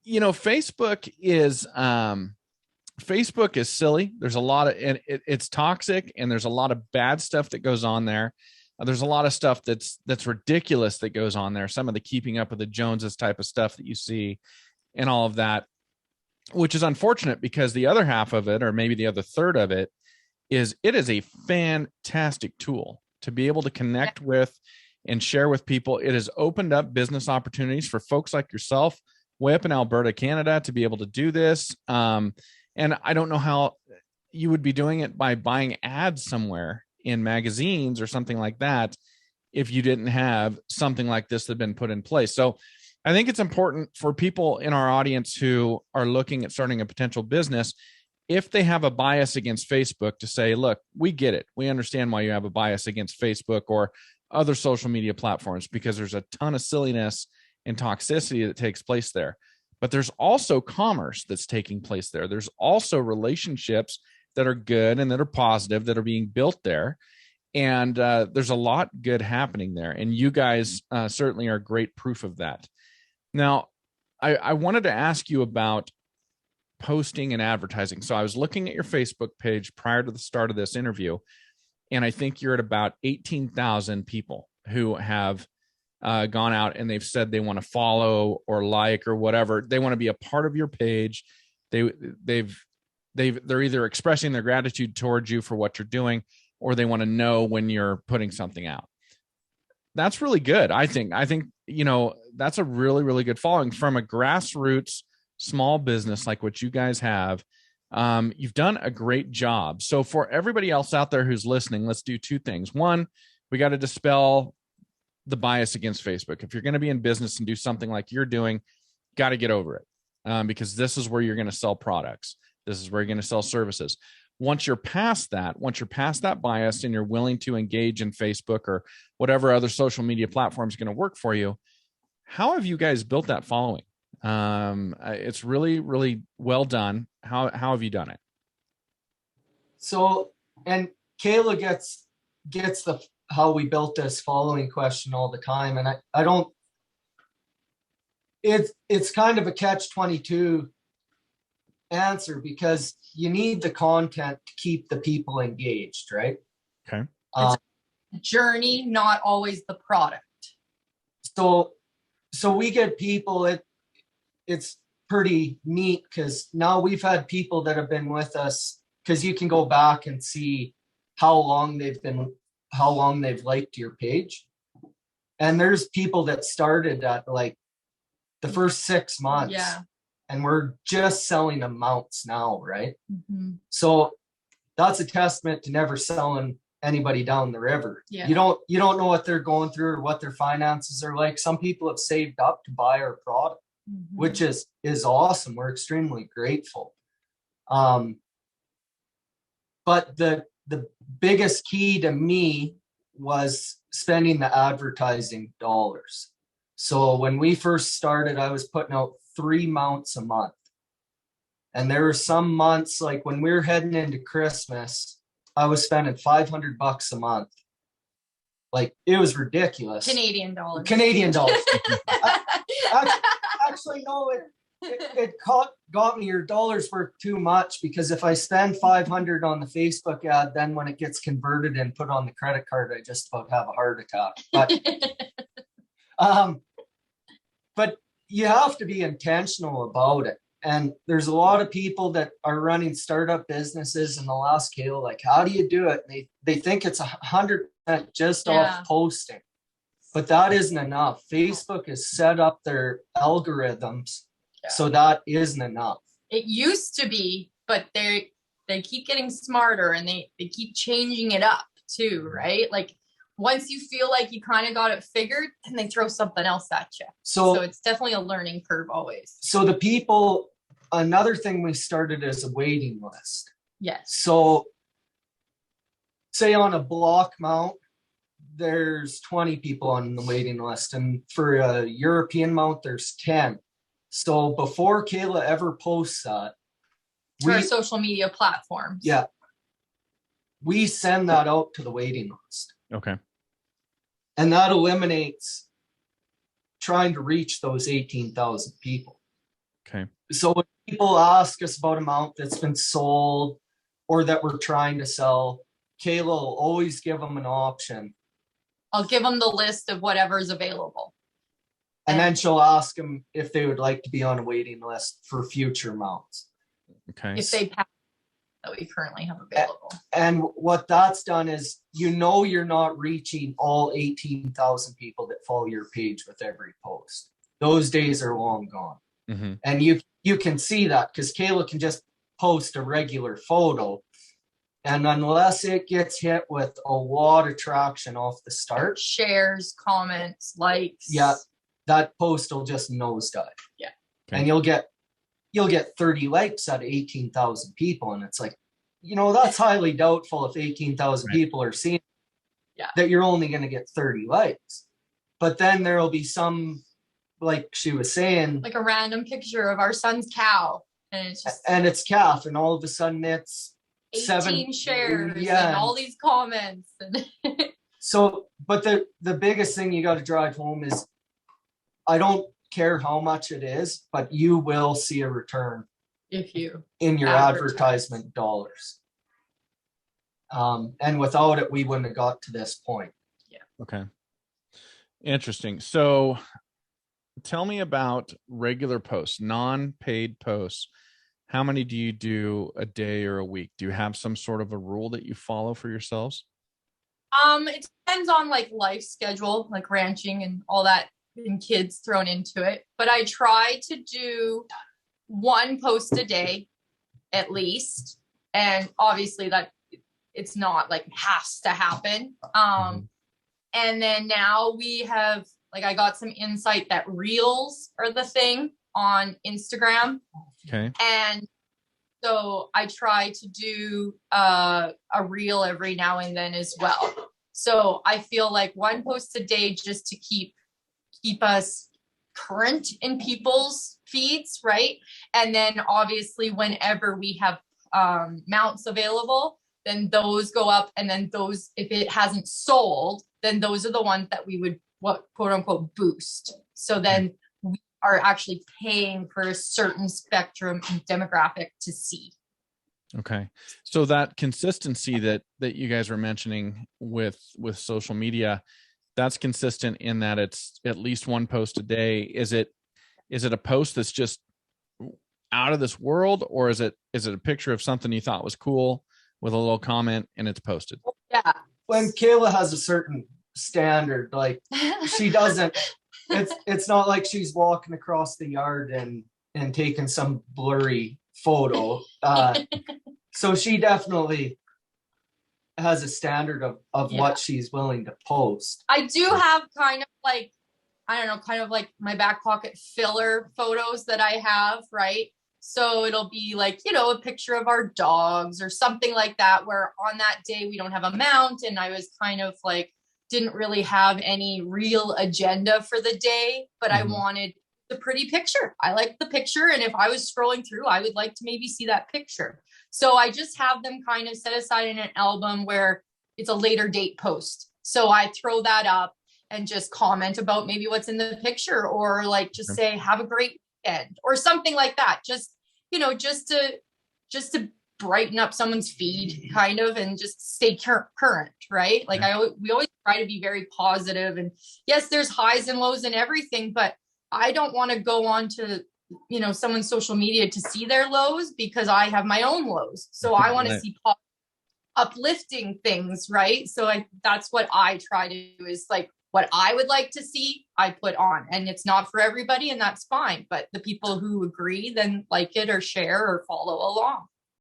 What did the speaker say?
Facebook is silly. There's a lot of, and it's toxic, and there's a lot of bad stuff that goes on there. There's a lot of stuff that's ridiculous that goes on there. Some of the keeping up with the Joneses type of stuff that you see and all of that, which is unfortunate, because the other half of it, or maybe the other third of it, is a fantastic tool to be able to connect with and share with people. It has opened up business opportunities for folks like yourself way up in Alberta, Canada, to be able to do this. And I don't know how you would be doing it by buying ads somewhere in magazines or something like that if you didn't have something like this that had been put in place. So I think it's important for people in our audience who are looking at starting a potential business, if they have a bias against Facebook, to say, look, we get it. We understand why you have a bias against Facebook or other social media platforms, because there's a ton of silliness and toxicity that takes place there. But there's also commerce that's taking place there. There's also relationships that are good and that are positive that are being built there. And there's a lot good happening there. And you guys certainly are great proof of that. Now, I wanted to ask you about posting and advertising. So I was looking at your Facebook page prior to the start of this interview, and I think you're at about 18,000 people who have gone out and they've said they want to follow or like or whatever. They want to be a part of your page. They're either expressing their gratitude towards you for what you're doing, or they want to know when you're putting something out. That's really good. I think, that's a really, really good following from a grassroots small business like what you guys have. You've done a great job. So for everybody else out there who's listening, let's do two things. One, we got to dispel the bias against Facebook. If you're going to be in business and do something like you're doing, got to get over it, because this is where you're going to sell products. This is where you're going to sell services. Once you're past that bias, and you're willing to engage in Facebook or whatever other social media platform is going to work for you, how have you guys built that following? It's really, really well done. How have you done it? So, and Kayla gets the how we built this following question all the time, and I don't. It's kind of a catch-22 answer, because you need the content to keep the people engaged, right? Okay. It's a journey, not always the product. So we get people. It's pretty neat, because now we've had people that have been with us, because you can go back and see how long they've liked your page. And there's people that started at like the first 6 months. Yeah. And we're just selling amounts now, right? Mm-hmm. So that's a testament to never selling anybody down the river. Yeah. You don't know what they're going through or what their finances are like. Some people have saved up to buy our product, Mm-hmm. which is awesome. We're extremely grateful. But the biggest key to me was spending the advertising dollars. So when we first started, I was putting out 3 mounts a month. And there were some months, like when we were heading into Christmas, I was spending $500 a month. Like, it was ridiculous. Canadian dollars. Actually, no, it got me your dollars worth too much, because if I spend $500 on the Facebook ad, then when it gets converted and put on the credit card, I just about have a heart attack. But you have to be intentional about it. And there's a lot of people that are running startup businesses, and they'll ask Kayla, like, how do you do it? And they think it's 100% just off posting. But that isn't enough. Facebook has set up their algorithms, so that isn't enough. It used to be, but they keep getting smarter, and they keep changing it up too, right? Like, once you feel like you kind of got it figured, then they throw something else at you. So it's definitely a learning curve always. So another thing we started is a waiting list. Yes. So say on a block mount, there's 20 people on the waiting list. And for a European mount, there's 10. So before Kayla ever posts that, for our social media platforms. Yeah. We send that out to the waiting list. Okay. And that eliminates trying to reach those 18,000 people. Okay. So when people ask us about a mount that's been sold or that we're trying to sell, Kayla will always give them an option. I'll give them the list of whatever's available. And then she'll ask them if they would like to be on a waiting list for future mounts. Okay. If they pass that we currently have available. And what that's done is, you're not reaching all 18,000 people that follow your page with every post. Those days are long gone. Mm-hmm. And you can see that because Kayla can just post a regular photo. And unless it gets hit with a lot of traction off the start, Shares, comments, likes. yeah, that post will just nosedive. Yeah. And you'll get 30 likes out of 18,000 people. And it's like, that's highly doubtful if 18,000 Right. people are seeing Yeah. that you're only going to get 30 likes. But then there'll be some, like she was saying, Like a random picture of our son's cow. And it's just and it's calf, and all of a sudden it's 18 shares yeah. and all these comments. And So, but the biggest thing you got to drive home is, I don't care how much it is, but you will see a return if you in your Advertise. advertisement dollars. And without it, we wouldn't have got to this point. Okay. Interesting. So tell me about regular posts, non-paid posts. How many do you do a day or a week? Do you have some sort of a rule that you follow for yourselves? it depends on like life schedule, like ranching and all that, and kids thrown into it. But I try to do one post a day at least. And obviously that it's not like has to happen. And then now we have, like, I got some insight that reels are the thing on Instagram. Okay. And so I try to do a reel every now and then as well. So I feel like one post a day just to keep us current in people's feeds, right? And then obviously whenever we have mounts available, then those go up. And then those, if it hasn't sold, then those are the ones that we would, what, quote unquote, boost. So then we are actually paying for a certain spectrum and demographic to see. Okay. So that consistency that you guys were mentioning with social media, that's consistent in that it's at least one post a day. Is it a post that's just out of this world, or is it a picture of something you thought was cool with a little comment and it's posted? Yeah. When Kayla has a certain standard, like she doesn't, it's not like she's walking across the yard and taking some blurry photo. So she definitely has a standard of Yeah. what she's willing to post. I do have kind of like, I don't know, kind of like my back pocket filler photos that I have, right? So it'll be like, a picture of our dogs or something like that, where on that day we don't have a mount. And I was kind of like, didn't really have any real agenda for the day, but I wanted the pretty picture. I like the picture. And if I was scrolling through, I would like to maybe see that picture. So I just have them kind of set aside in an album where it's a later date post. So I throw that up and just comment about maybe what's in the picture, or like just say, have a great weekend or something like that. Just, just to brighten up someone's feed kind of, and just stay current, right? Like we always try to be very positive, and yes, there's highs and lows and everything, but I don't want to go on to, someone's social media to see their lows, because I have my own lows. So I want to see uplifting things, right? So that's what I try to do, is like what I would like to see, I put on, and it's not for everybody, and that's fine. But the people who agree then like it or share or follow along.